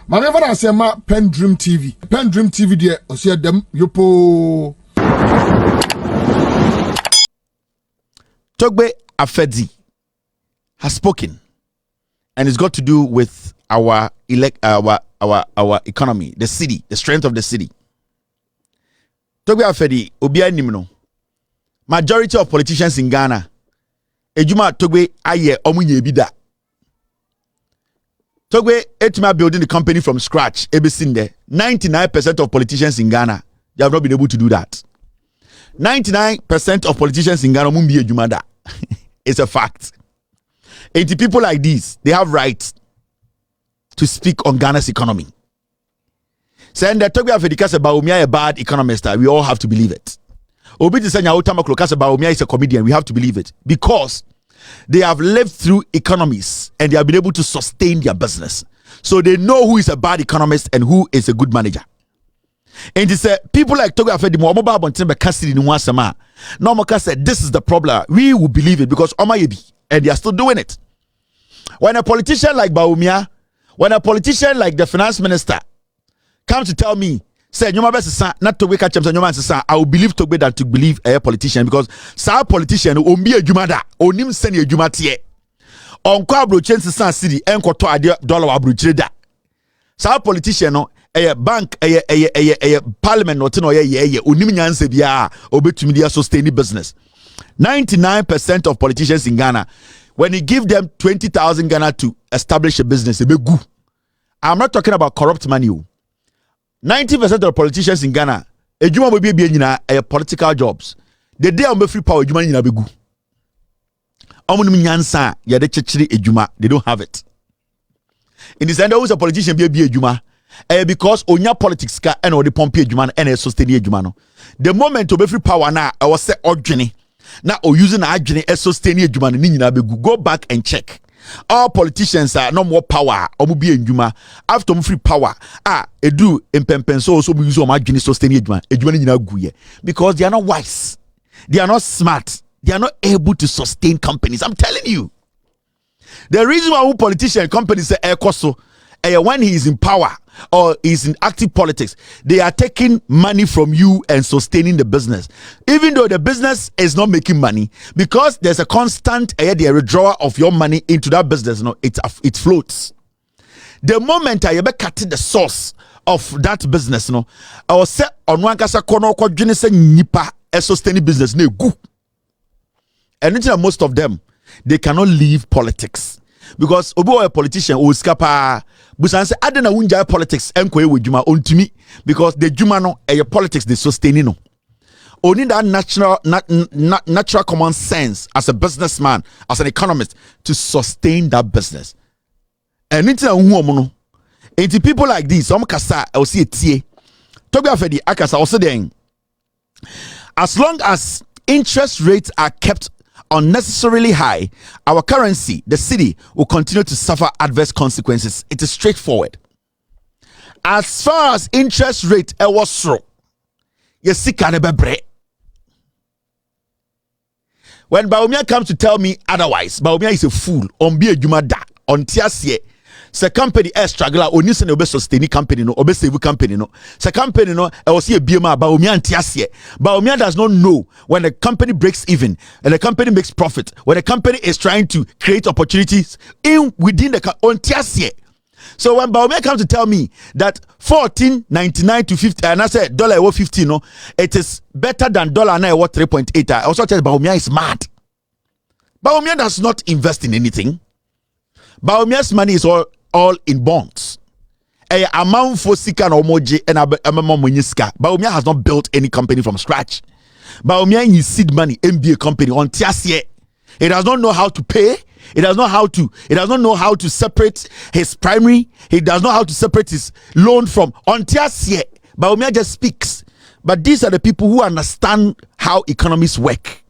My never say ma PENDREAM TV. PENDREAM TV there, or see them yopo. Togbe Afede has spoken, and it's got to do with our economy, the city, the strength of the city. Togbe Afede obia nimno. Majority of politicians in Ghana, ejuma Togbe aye omunye bida. Togbe etima building the company from scratch. Ebesinde 99% of politicians in Ghana, they have not been able to do that. 99% of politicians in Ghana mumbi ejumada. It's a fact. 80 people like these, they have rights to speak on Ghana's economy. Saying that Togbe Afede kase Baumia a bad economist, we all have to believe it. Obi to say Nyautamaklo kase Baumia is a comedian, we have to believe it because they have lived through economies and they have been able to sustain their business. So they know who is a bad economist and who is a good manager. And they say people like Togbe Afede mo omoba abonten be kasiri ni wansama. No mo ka say this is the problem. We will believe it because Omayebi and they are still doing it. When a politician like Baumia, when a politician like the finance minister come to tell me, say nyoma be sesa not Togbe ka chemse nyoma sesa, I will believe Togbe than to believe a politician because sa politician ombi adwuma da onim se ne adwuma tie onko abrochen sesa city enkoto ade dollar abrochire da sa politician no bank parliament not no ye onim nyanse bia obetumi dia sustain business. 99% of politicians in Ghana, when you give them 20,000 Ghana to establish a business, they be good. I'm not talking about corrupt money. 90% of the politicians in Ghana, ejuma will be political jobs. The day I'm free power, ejuma nyina be good. Omunum nyansa ya de chechiri ejuma, they don't have it. In this end, always a politician be ejuma. Because onya politics ka and the pompe ejuma and sustain ejuma no. The moment to be free power na I was say ordinary. Now using agene sustain ejuma ni nyina be good. Go back and check. All politicians are no more power. Omubi enjuma after free power. Edu impempenso so use agene sustain ejuma. Ejuma ni nyina guye because they are not wise. They are not smart. They are not able to sustain companies. I'm telling you. The reason why politician companies say ekoso when he is in power or is in active politics, they are taking money from you and sustaining the business. Even though the business is not making money, because there's a constant the withdrawal of your money into that business, it floats. The moment I ever cut the source of that business, I was set on one kasa kono kwa jene nipa sustaining business ne gu. And most of them, they cannot leave politics. Because obo a politician o skapa busan say adena wunja politics enkoye we juma ontumi because the juma no politics they sustain no. Only that natural common sense as a businessman, as an economist to sustain that business. And it's people like this, some kasa I will see it tie. Togbe Afede akasa also then. As long as interest rates are kept unnecessarily high, our currency, the city, will continue to suffer adverse consequences. It is straightforward. As far as interest rate was so, when Baumia comes to tell me otherwise, Baumia is a fool. On be a jumada on tiasie. Se company struggler oni se ne obe sustain company no obe save company no se company no e was here BMA Baumia antiasie. Baumia does not know when a company breaks even and the company makes profit, when a company is trying to create opportunities within the antiasie. So when Baumia comes to tell me that 14.99 to 50 and I said $15 no, it is better than $3.8. I also tell Baumia is mad. Baumia does not invest in anything. Baumia's money is all in bonds. Amount for sika no moje and amamoniska. Baumia has not built any company from scratch. Baumia in his seed money, MBA company on tiasie. It does not know how to pay. It does not know how to separate his primary. He does not know how to separate his loan from on tiasie. Baumia just speaks. But these are the people who understand how economies work.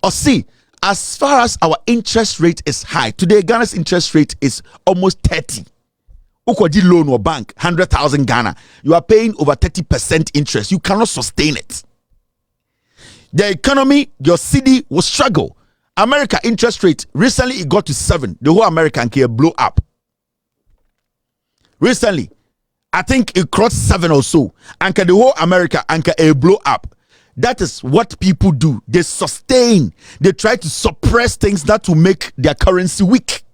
Or see, as far as our interest rate is high, today Ghana's interest rate is almost 30. Ukodi loan or bank, 100,000 Ghana. You are paying over 30% interest. You cannot sustain it. The economy, your city will struggle. America interest rate, recently it got to 7. The whole American care blow up. recently. I think it crossed 7 or so. And the whole America and a blow up. That is what people do. They sustain. They try to suppress things that will make their currency weak.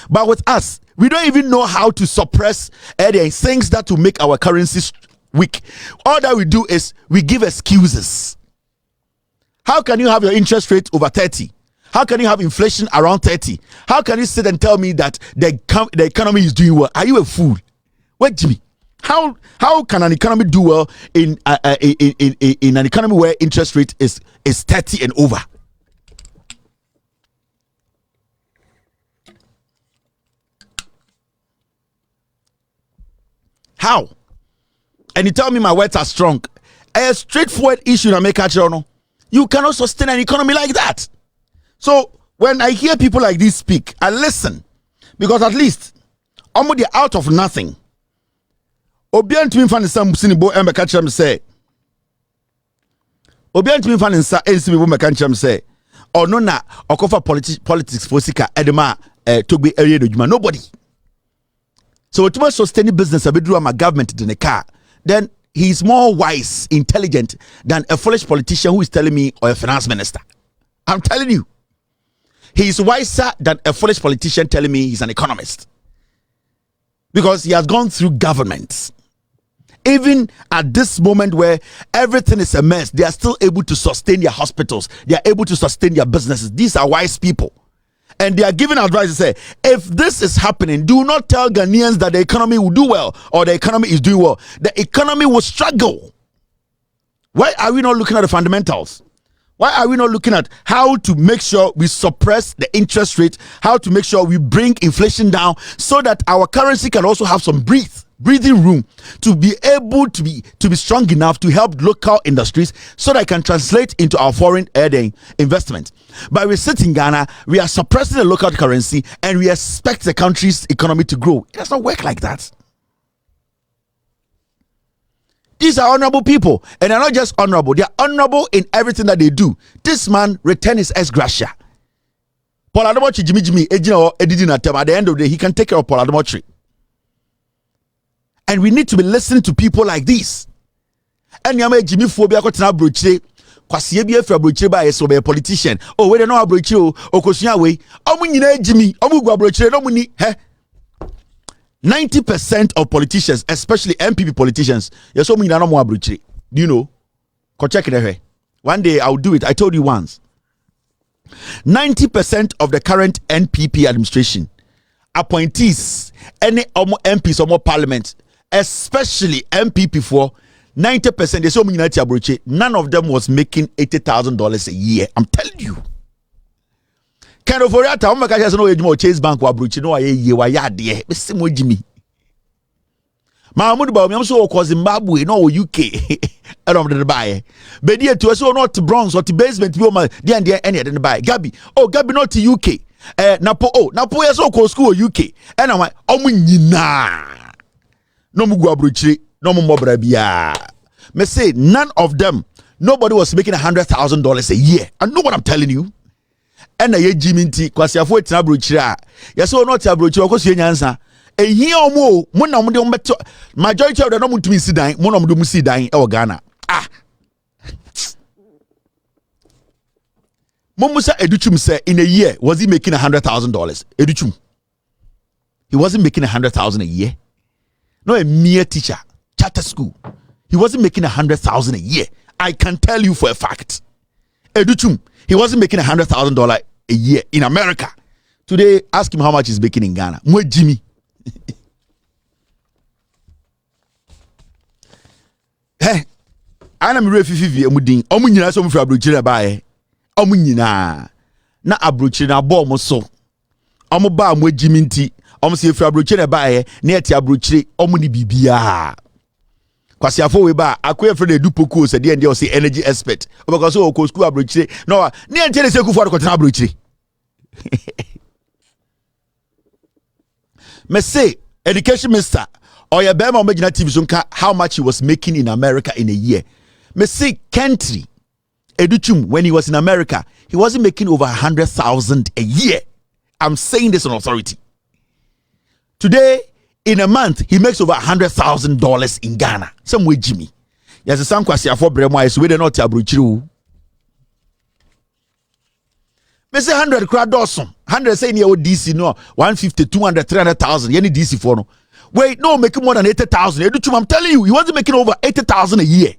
But with us, we don't even know how to suppress things that will make our currency weak. All that we do is we give excuses. How can you have your interest rate over 30? How can you have inflation around 30? How can you sit and tell me that the economy is doing well? Are you a fool? Wait, Jimmy. How can an economy do well in an economy where interest rate is 30 and over? How? And you tell me my words are strong. A straightforward issue in America, you cannot sustain an economy like that. So when I hear people like this speak, I listen, because at least they're out of nothing. Obian to me fan some sinibo and catch them say. Obian to me fan in sa ensibo me catch them say. Or no na okofa politics for sika edema Togbe area dojuma. Nobody. So to sustain business abedru my government in the car, then he's more wise, intelligent than a foolish politician who is telling me or a finance minister. I'm telling you. He's wiser than a foolish politician telling me he's an economist. Because he has gone through governments. Even at this moment where everything is a mess, they are still able to sustain their hospitals. They are able to sustain their businesses. These are wise people. And they are giving advice to say, if this is happening, do not tell Ghanaians that the economy will do well or the economy is doing well. The economy will struggle. Why are we not looking at the fundamentals? Why are we not looking at how to make sure we suppress the interest rate, how to make sure we bring inflation down so that our currency can also have some breathing room to be able to be strong enough to help local industries so that it can translate into our foreign investment. But we sit in Ghana, we are suppressing the local currency and we expect the country's economy to grow. It does not work like that. These are honorable people, and they're not just honorable, they are honorable in everything that they do. This man returned his ex gratia. Paul Ademochi Jimmy at the end of the day, he can take care of Paul Ademochi. And we need to be listening to people like this. And Yama Jimmy Phobia got an abroche, Quasiebia for abroche by a politician. Oh, wait, no abroche, or Kosia way. Jimmy, Abroche, no money, 90% of politicians, especially MPP politicians, you're so many no more abroche. Do you know? Go check it. One day I'll do it. I told you once. 90% of the current NPP administration appointees, any MPs or more parliament, especially MPP for 90%, they so many abroche. None of them was making $80,000 a year. I'm telling you. Kind of for that time, I just know you Chase Bank or Bruce. No, I wa ya de. Mr. Mojimi. Mahmoud Baum, so cause Zimbabwe, no UK. I don't know buy. But dear to us, so not to bronze or to basement. You my dear and dear any I didn't buy. Gabby, oh Gabby, not to UK. Napo, so called school UK. And I'm like, nyina. No mugu Bruce, no more brabia. Me say none of them. Nobody was making $100,000 a year. And know what I'm telling you. And a Jimmy T. Quasiafo Tabruchira. Yes, or not Tabruchira, because you answer. A year or more, majority of the normal to me see dying, one of them see dying, or Ghana. Momusa Educhum said in a year, was he making $100,000? Educhum. He wasn't making $100,000 a year. No, a mere teacher, charter school. He wasn't making $100,000 a year. I can tell you for a fact. Educhum. He wasn't making $100,000 a year in America. Today, ask him how much he's making in Ghana. Mwe Jimmy. Hey, I'm ready for you. Omunyina so mfra abrochire bae. Omunyina na abrochire na bomb so. Omo ba mwe Jimmy nti. Omo se mfra abrochire bae na eti abrochire omo ni bibia. Kwasiafo we ba akoye fre do poku se de o say energy expert because o ko school abrochire no na ente se ku for ko tena abrochire me say education minister or your bema omagina TV so how much he was making in America in a year. Me say country Educhum when he was in America he wasn't making over 100,000 a year. I'm saying this on authority. Today in a month he makes over $100,000 in Ghana. Somewhere Jimmy. Yes, a son kwasi afọ bremo is we de not abrochiru. Me say 100 crowd dosun. 100 say near DC no 150, 200, 300,000. Any DC for no. Wait, no, making more than 80,000. I'm telling you, he wasn't making over 80,000 a year.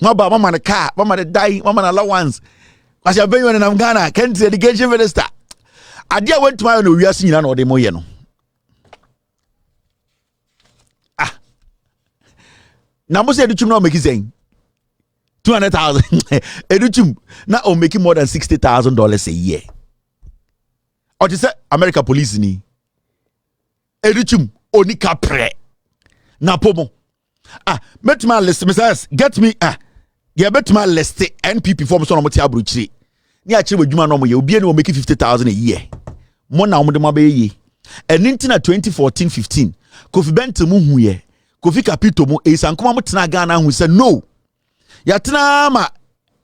Mama na car, mama na die, mama na allowance. As you been in Ghana, can't say education minister. I dear went to my no we are seeing no de moyeno. Ah. Now must say educhum no make saying 200,000. Educhum now making more than $60,000 a year. Or to say America police ni. Educhum oni kapre. Na pomo. Bet my list, Mrs. Get me bet my list NPP form so no moti abrochire. Ni a chire wadwuma no mo ye obi ene o make 50,000 a year. Mo na mo de ma be ye. And in 2014-15, Kofi Benton mu hu ye. Kofi Kapito mu esankoma mo tena Ghana hu se no. Ya tena ma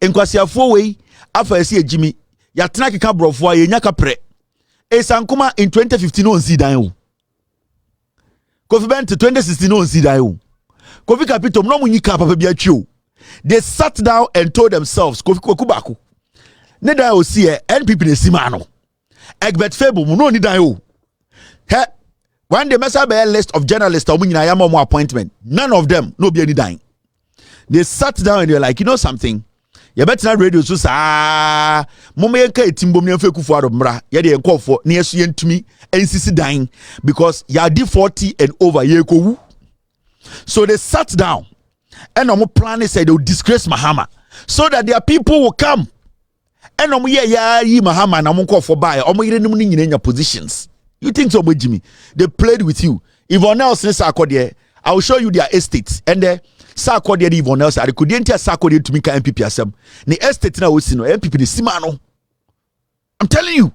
enkwasiafo we afa esi ejimi. Ya tena keka brofo ye nya kapre. Esankoma in 2015 on si dan o. Kofi Benton 2016 on si dan o. Kofi Kapito no munyi ka papa bia twi o. They sat down and told themselves Kofi Kubako. Ne dan o si NPP ne sima no. Egbert Fable mu no ni dan o. He when they mess up a list of journalists or munyina yama mo appointment, none of them no be any dying. They sat down and they're like, you know something? You better not radio so sa mama yenka etimbo me fe kufu ado mra ye de enkofo na yesu yentumi ensisi dying because ya di 40 and over ye kowu. So they sat down and omo plan said they will disgrace Mahama so that their people will come. And omo ye Mahama na omo nkofo buy omo yire nim ni nyina positions. You think so, Jimmy? They played with you. Yvonne Nelson Sarkodie, I will show you their estates. And the Sarkodie Yvonne Nelson, I couldn't tell Sarkodie to make MPP asem. The estate now was no MPP the Simano. I'm telling you.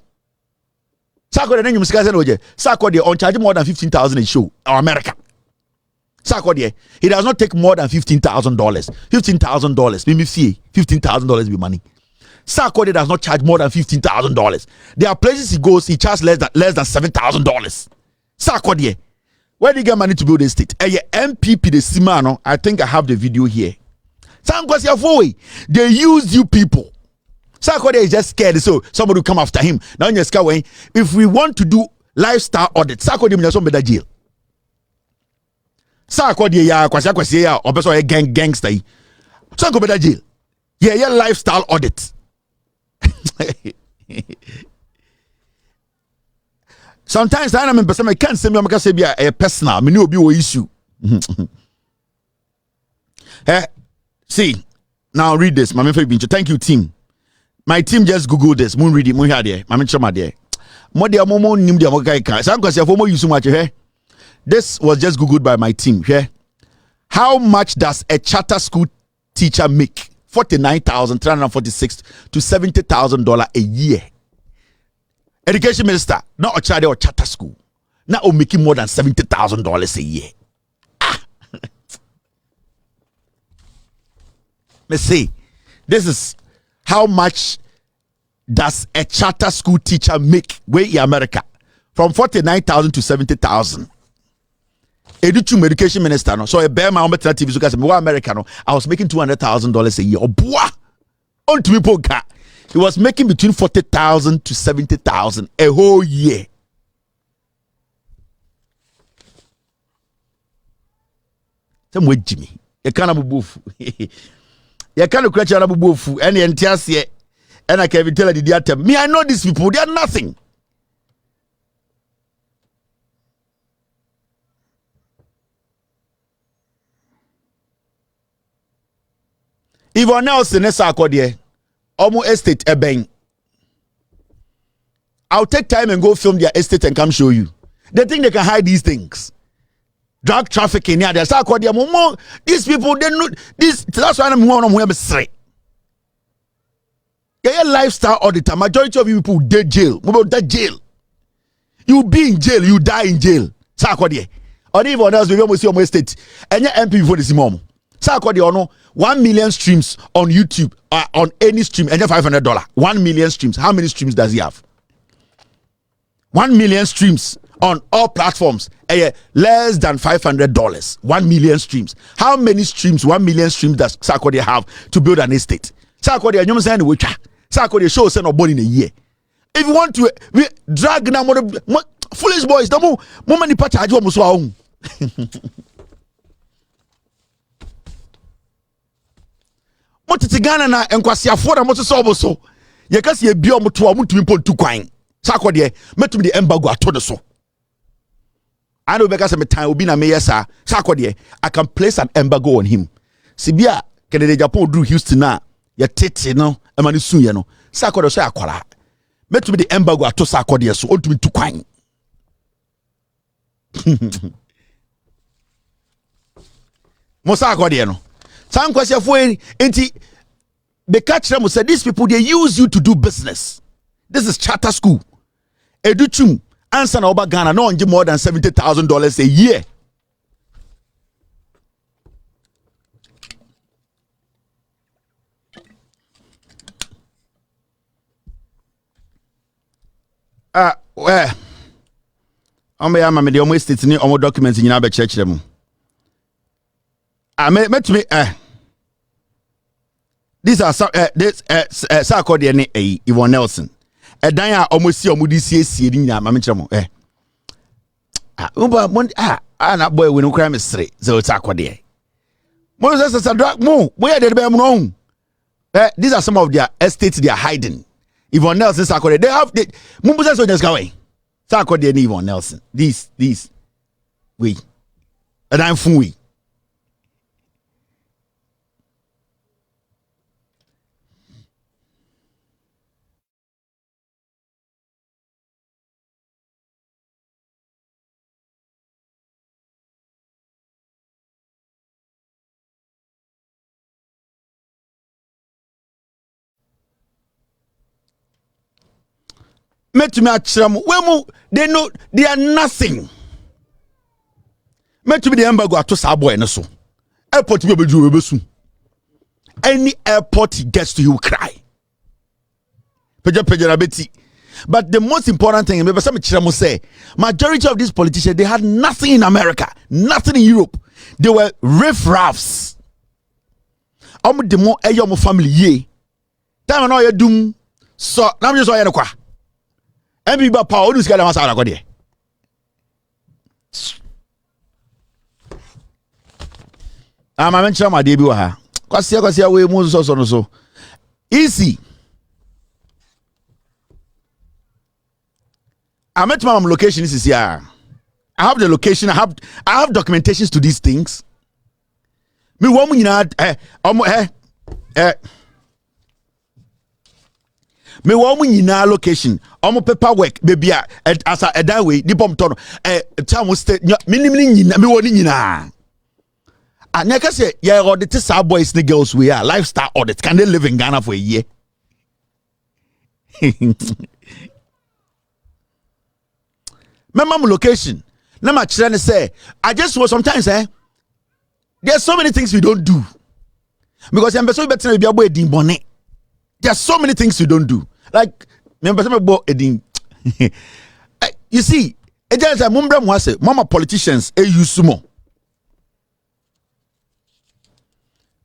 Sarkodie then you must Sarkodie on charge more than 15,000 a show. Or America. Sarkodie, he does not take more than $15,000. $15,000. Maybe fee. $15,000 be money. Sarkodie does not charge more than $15,000. There are places he goes, he charges less than $7,000. Sarkodie, where do you get money to build a state? MPP the Simano, I think I have the video here. They use you people. Sarkodie is just scared, so somebody will come after him. Now in your sky, if we want to do lifestyle audit, Sarkodie will be better jail. Sarkodie ya kwasi ya obeso a gangster. Sarkodie better jail. Yeah, lifestyle audit. Sometimes I am in person. I can't say me. I say be a personal. Me no be o issue. See now read this. My favorite. Thank you, team. My team just Google this. Moon read it. Moon hear there. My chama there. Mo dia mo nim dia mo kai kan. Some question for mo use much here. This was just Googled by my team. Here, how much does a charter school teacher make? $49,346 to $70,000 a year. Education minister, not a child or charter school. Now making more than $70,000 a year. Let's see. This is how much does a charter school teacher make way in America? From $49,000 to $70,000. Education minister no so a bear my TV so cause me America no I was making $200,000 a year or boah on to people he was making between $40,000 to $70,000 a whole year. Some way Jimmy you can't move you can't create a move any entiase and I can tell you the me I know these people they are nothing. Yvonne Nelson Sarkodie, Omo estate eben. I'll take time and go film their estate and come show you. They think they can hide these things. Drug trafficking, yeah, there's Sarkodie. These people, they know this. That's why I'm going to say. Yeah, lifestyle auditor. Majority of you people dead jail. What about that jail? You be in jail, you die in jail. Sarkodie. Or even else, we almost see your estate. And your MP for this mom. Sarkodie, no 1 million streams on YouTube on any stream and $500. 1 million streams. How many streams does he have? 1 million streams on all platforms. Less than $500. 1 million streams. How many streams? 1 million streams does Sarkodie have to build an estate? Sarkodie, you saying which Sarkodie shows no born in a year. If you want to drag now foolish boys, no more money patch I do so. What is Ghana na enkwasi afora mo so so. Ye kasi e bio mo to amutumi pon tu kwan. Sarkodie metumi the embargo ato so. I know because I'm time obi na me yesa Sarkodie I can place an embargo on him. Sibia Kennedy Japan drew Houston na ye tete no e mani sun ye no. Sarkodie so akwara. Metumi the embargo ato Sarkodie so ontumi tu kwan. Mo Sarkodie no. Some question for enti the catch them said these people they use you to do business. This is charter school. Educhum answer na oba Ghana no onje more than $70,000 a year. Ome ya mame de omo state ni omo documents nyina be church them. These are some Sarkodie ne Yvonne Nelson. Dan a omosi omudi siesie ni nyina mame kyeremo na boy we no kra me sere ze Sarkodie. Mo say drag mo ya de be no. These are some of their estates they are hiding. Yvonne Nelson Sarkodie they have mumbuza so just go Sarkodie and Yvonne Nelson. These we and I'm fun we. Metumi achram wemu they know they are nothing. Metumi the embargo ato sa boy no so. Airport be bedu besu. Any airport he gets to he will cry. Peja beti. But the most important thing, maybe some chiramu say, majority of these politicians they had nothing in America, nothing in Europe. They were riff-raffs. De mo eyo family ye. Time no ye dum so na me so ye no kwa. Every ba power odus kala masa ala kodie. Ama menchira ma de bi wa ha. Kwase we mu so no so. Easy. I met my location is here. I have the location. I have documentations to these things. Me woman me woman yina location. Paperwork baby as a that way. The bomb turn. Time stay. Minimum yina. Me woni yina. And like I say, yeah, audit some boys and girls we are lifestyle audit. Can they live in Ghana for a year? My mom location. Now my children say, I just was sometimes there's so many things we don't do. Because I'm so better be able to bonnet. There's so many things we don't do. Like you see, it just a mama politicians use sumo.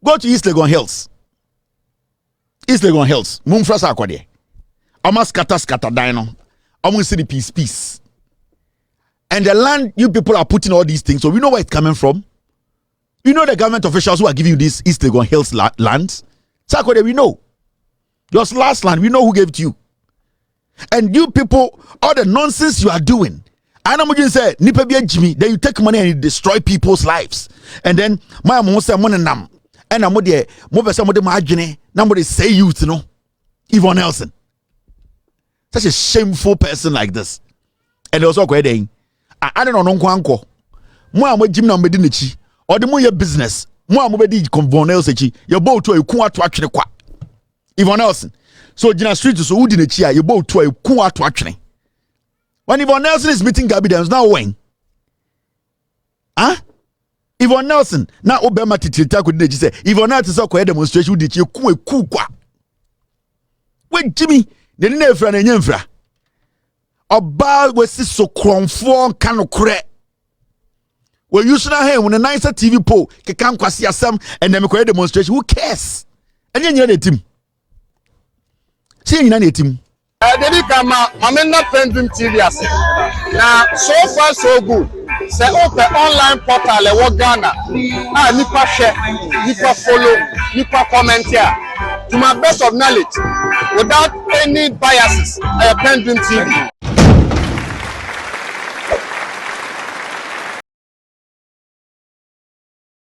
Go to East Legon Hills. East Legon Hills. Mumfra Sarkodie. Almost scatter dino. Almost see the peace. And the land you people are putting all these things, so we know where it's coming from. You know the government officials who are giving you this East Legon Hills lands. Sarkodie, we know. Your last land, we know who gave it to you. And you people, all the nonsense you are doing. I know what you say, Nipa be Jimmy, then you take money and you destroy people's lives. And then my mom say money nam. And I'm there, move some of the margin, nobody say you know. Yvonne Nelson. Such a shameful person like this. And also going. I don't know no mo am Jim na mbedi nechi or the mo your business mo am bedi Yvonne Nelson echi your boat to eku ato atwene kwa Yvonne Nelson so Gina Street so wudi nechi a your boat to eku ato atwene when Yvonne Nelson is meeting Gabby Dams now when Yvonne Nelson na obema titirita ko nechi say Yvonne Nelson so ko demonstration wudi echi eku kwa we Jimmy de na efra na nyemfra Oba wesi so kromfo kanokre. We used to have when a nicer TV poll can kwasi asem and then we demonstration. Who cares? And then you're the team. See you the team. Dedi kama mamena PENDREAM TV ase. Now so far so good. Say open online portal e wo Ghana. Ah nipa share, nipa follow, nipa comment here. To my best of knowledge, without any biases, PENDREAM TV.